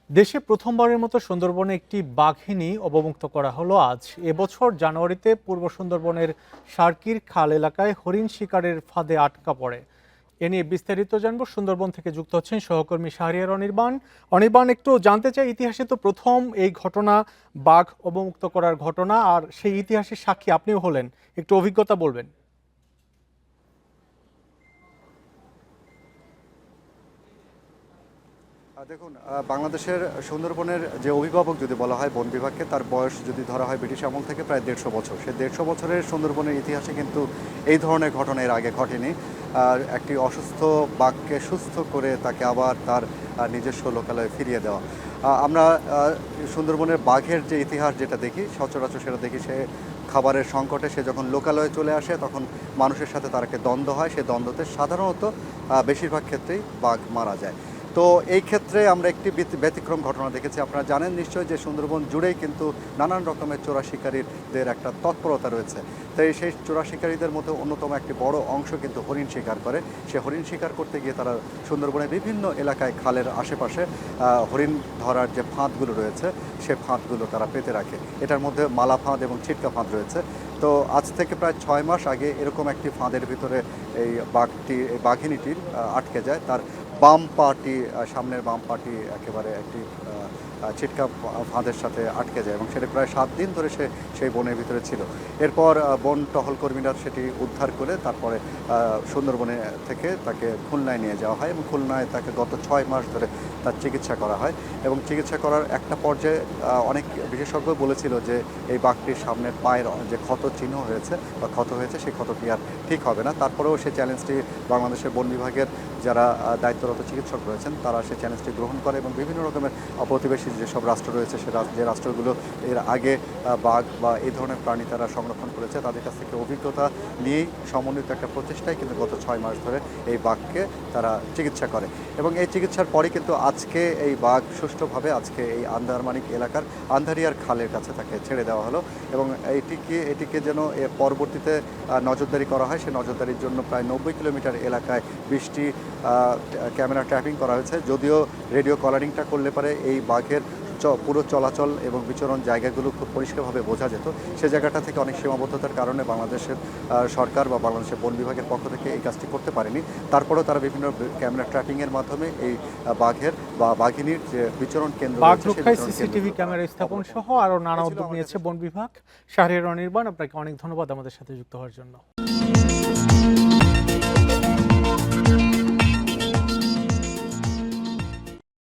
দেশে প্রথমবারের মতো সুন্দরবনে একটি বাঘিনী অবমুক্ত করা হলো আজ। এবছর জানুয়ারিতে পূর্ব সুন্দরবনের সার্কির খাল এলাকায় হরিণ শিকারের ফাঁদে আটকা পড়ে। এ নিয়ে বিস্তারিত জানবো, সুন্দরবন থেকে যুক্ত হচ্ছেন সহকর্মী শাহরিয়ার অনির্বাণ। অনির্বাণ, একটু জানতে চাই, ইতিহাসে তো প্রথম এই ঘটনা, বাঘ অবমুক্ত করার ঘটনা, আর সেই ইতিহাসের সাক্ষী আপনিও হলেন, একটু অভিজ্ঞতা বলবেন। দেখুন, বাংলাদেশের সুন্দরবনের যে অভিভাবক যদি বলা হয় বন বিভাগকে, তার বয়স যদি ধরা হয় ব্রিটিশ আমল থেকে প্রায় ১৫০ বছর। সে ১৫০ বছরের সুন্দরবনের ইতিহাসে কিন্তু এই ধরনের ঘটনা এর আগে ঘটেনি। আর একটি অসুস্থ বাঘকে সুস্থ করে তাকে আবার তার নিজস্ব লোকালয়ে ফিরিয়ে দেওয়া। আমরা সুন্দরবনের বাঘের যে ইতিহাস যেটা দেখি, সচরাচর সেটা দেখি সে খাবারের সংকটে সে যখন লোকালয়ে চলে আসে তখন মানুষের সাথে তার একটা দ্বন্দ্ব হয়। সেই দ্বন্দ্বতে সাধারণত বেশিরভাগ ক্ষেত্রেই বাঘ মারা যায়। তো এই ক্ষেত্রে আমরা একটি ব্যতিক্রম ঘটনা দেখেছি। আপনারা জানেন নিশ্চয়ই যে সুন্দরবন জুড়েই কিন্তু নানান রকমের চোরা শিকারীদের একটা তৎপরতা রয়েছে। তাই সেই চোরা শিকারীদের মধ্যে অন্যতম একটি বড় অংশ কিন্তু হরিণ শিকার করে। সে হরিণ শিকার করতে গিয়ে তারা সুন্দরবনের বিভিন্ন এলাকায় খালের আশেপাশে হরিণ ধরার যে ফাঁদগুলো রয়েছে সে ফাঁদগুলো তারা পেতে রাখে। এটার মধ্যে মালা ফাঁদ এবং ছিটকা ফাঁদ রয়েছে। তো আজ থেকে প্রায় ৬ মাস আগে এরকম একটি ফাঁদের ভিতরে এই বাঘিনীটির আটকে যায়। তার বাম পাটি, সামনের বাম পাটি একেবারে একটি ছিটকা ফাঁদের সাথে আটকে যায় এবং সেটা প্রায় ৭ দিন ধরে সে সেই বনের ভিতরে ছিল। এরপর বন টহল কর্মীরা সেটি উদ্ধার করে তারপরে সুন্দরবনে থেকে তাকে খুলনায় নিয়ে যাওয়া হয় এবং খুলনায় তাকে গত ৬ মাস ধরে তার চিকিৎসা করা হয় এবং চিকিৎসা করার একটা পর্যায়ে অনেক বিশেষজ্ঞ বলেছিল যে এই বাঘটির সামনের পায়ের যে ক্ষত চিহ্ন হয়েছে বা ক্ষত হয়েছে সেই ক্ষতটি আর ঠিক হবে না। তারপরেও সে চ্যালেঞ্জটি বাংলাদেশের বন বিভাগের যারা দায়িত্বরত চিকিৎসক রয়েছেন তারা সেই চ্যালেঞ্জটি গ্রহণ করে এবং বিভিন্ন রকমের প্রতিবেশী যেসব রাষ্ট্র রয়েছে যে রাষ্ট্রগুলো এর আগে বাঘ বা এই ধরনের প্রাণী তারা সংরক্ষণ করেছে তাদের কাছ থেকে অভিজ্ঞতা নিয়েই সমন্বিত একটা প্রচেষ্টায় কিন্তু গত ৬ মাস ধরে এই বাঘকে তারা চিকিৎসা করে এবং এই চিকিৎসার পরে কিন্তু আজকে এই বাঘ সুষ্ঠুভাবে আজকে এই আন্দারমানিক এলাকার আন্ধারিয়ার খালের কাছে তাকে ছেড়ে দেওয়া হলো এবং এটিকে যেন পরবর্তীতে নজরদারি করা হয়। সেই নজরদারির জন্য প্রায় ৯০ কিলোমিটার এলাকায় ২০টি ক্যামেরা ট্র্যাপিং করা হয়েছে। যদিও রেডিও কলারিংটা করলে পারে এই বাঘের পুরো চলাচল এবং বিচরণ জায়গাগুলো খুব পরিষ্কারভাবে বোঝা যেত। সে জায়গাটা থেকে অনেক সীমাবদ্ধতার কারণে বাংলাদেশের সরকার বা বাংলাদেশের বন বিভাগের পক্ষ থেকে এই কাজটি করতে পারেনি। তারপরেও তারা বিভিন্ন ক্যামেরা ট্র্যাপিংয়ের মাধ্যমে এই বাঘের বা বাঘিনীর যে বিচরণ কেন্দ্র বাঘ রক্ষায় সিসিটিভি ক্যামেরা স্থাপন সহ আরও নানা উদ্যোগ নিয়েছে বন বিভাগ। শাহরিয়ার অনির্বাণ, আপনাকে অনেক ধন্যবাদ আমাদের সাথে যুক্ত হওয়ার জন্য।